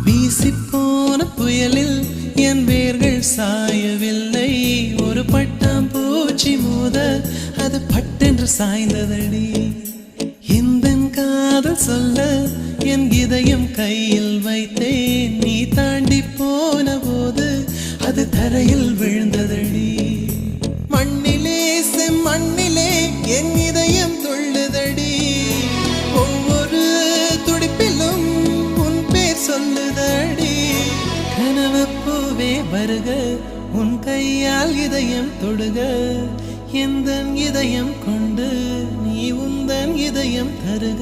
வீசிப்போன புயலில் என் வேர்கள் சாயவில்லை. ஒரு பட்டாம் பூச்சி மோத அது பட்டென்று சாய்ந்ததடி. இந்த காதல் சொல்ல என் இதயம் கையில் வைத்தேன். நீ தாண்டி போன போது அது தரையில் விழுந்ததடி. மண்ணிலே செம்மண்ணிலே என் இதயம் துள்ளுதடி. ஒவ்வொரு துடிப்பிலும் உன் பேர் சொல்லுதடி. கனவு பூவே வருக, உன் கையால் இதயம் தொடுக. எந்தன் இதயம் கொண்டு நீ உந்தன் இதயம் தருக.